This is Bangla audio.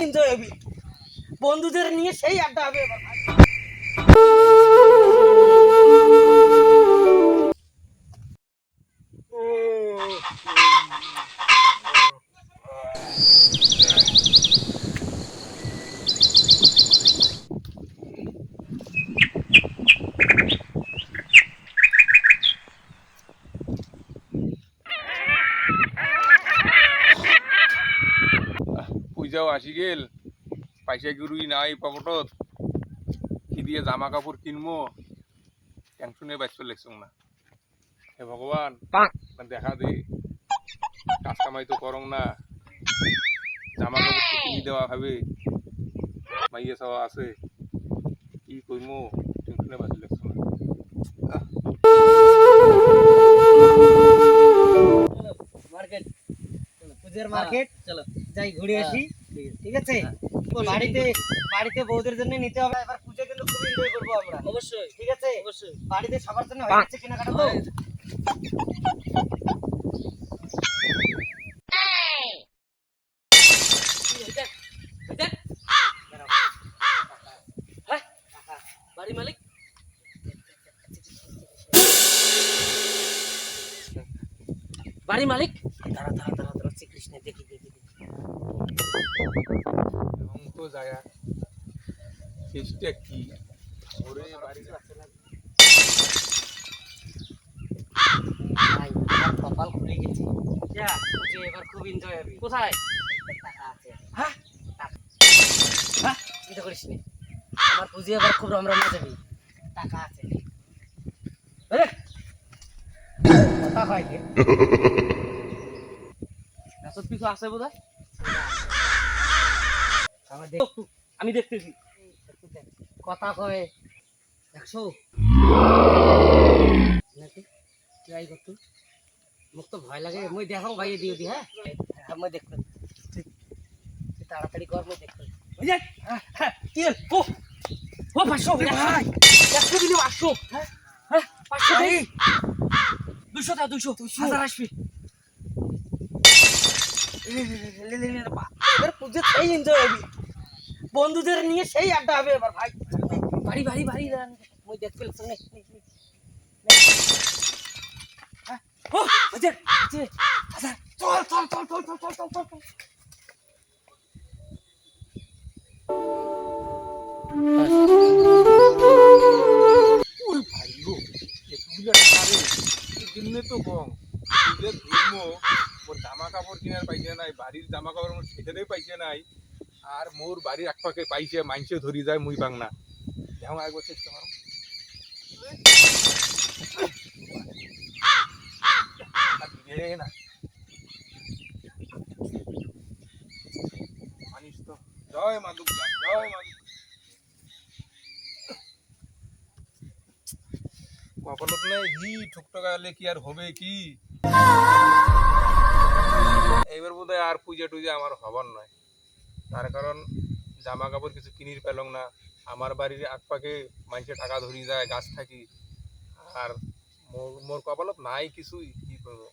এনজয় হবে, বন্ধুদের নিয়ে সেই আড্ডা হবে এবার ভাই। পূজাও আসি গেল, পয়সা গুরুই নাই পকেটত, কি দিয়ে জামা কাপড় কিনবো টেনশনে বাঁচতে লাগছ না। হে ভগবান দেখা দে, কাজ কামাই তো করং না, জামা কাপড় তো কিনি দেওয়া হবে, মাইয়ে সব আছে, কি করবো টেনশনে বাঁচতে লাগছ না। মার্কেট, পূজার মার্কেট, চলো যাই ঘুরে আসি, ঠিক আছে? বাড়িতে বাড়িতে বউদের জন্য নিতে হবে, এবার পূজা কিন্তু খুব এনজয় করবো আমরা, অবশ্যই, ঠিক আছে? অবশ্যই বাড়িতে সবার জন্য হয়ে গেছে কেনাকাটা তো। বাড়ি মালিক বাড়ি মালিক দাঁড়া দাঁড়া দাঁড়া দাঁড়া, শ্রীকৃষ্ণ দেখি দেখি অঙ্ক জায়গা চেষ্টা কি ওরে বাড়ির কপাল খুলে গেছে, এবার খুব এনজয় হবে। কোথায় টাকা আছে? হ্যাঁ হ্যাঁ, চিন্তা করিস নি, আমার পুঁজি এবার খুব রমরমা যাবে, টাকা আছে। কথা হয় যে কিছু আছে বোধ হয়, আমি দেখতেছি কথা কয়ে 100 নাকি ট্রাই করতো, মোক তো ভয় লাগে, মই দেখাও ভাই দিও দি। হ্যাঁ হ্যাঁ, মই দেখতো, তুই তাড়াতাড়ি কর, মই দেখতো। কি ও ও 500 ভাই, 100 দিলে 500, হ্যাঁ হ্যাঁ 500 দেই, 200 দাও, 200 1000 আসবে। এবার পুজো সেই এনজয় হবে, বন্ধুদের নিয়ে সেই আড্ডা হবে এবার ভাই। বাড়ি বাড়ি বাড়ি মই দেখ ফেলছ নে, ও হাজার হাজার, চল চল চল চল চল চল চল চল। ওরে ভাই গো, এতগুলো টাকা রে, এই জন্য তো কম পূজা ঘুরবো, মোর জামা কাপড় কেনার পাইছে নাই, বাড়ির জামা কাপড় মোর সেটারই পাইছে নাই, আর মোর বাড়ির একপাকে পাইছে মাইনসে ধরি যায়, মুই পাং না। যেমন একবার চেষ্টা করো না মানিস তো। জয় মা দুর্গা, জয় মা দুর্গা। কপালত নেই ঘি ঠুকটকালে কি আর হবে কি, এইবার বোধহয় আর পূজা টুজা আমার হবার নয়, তার কারণ জামা কাপড় কিছু কিনির পেলং না, আমার বাড়ির আকপাকে মানুষের টাকা ধরি যায় গাছ থাকি, আর মোর কপালত নাই কিছুই, কি করবো।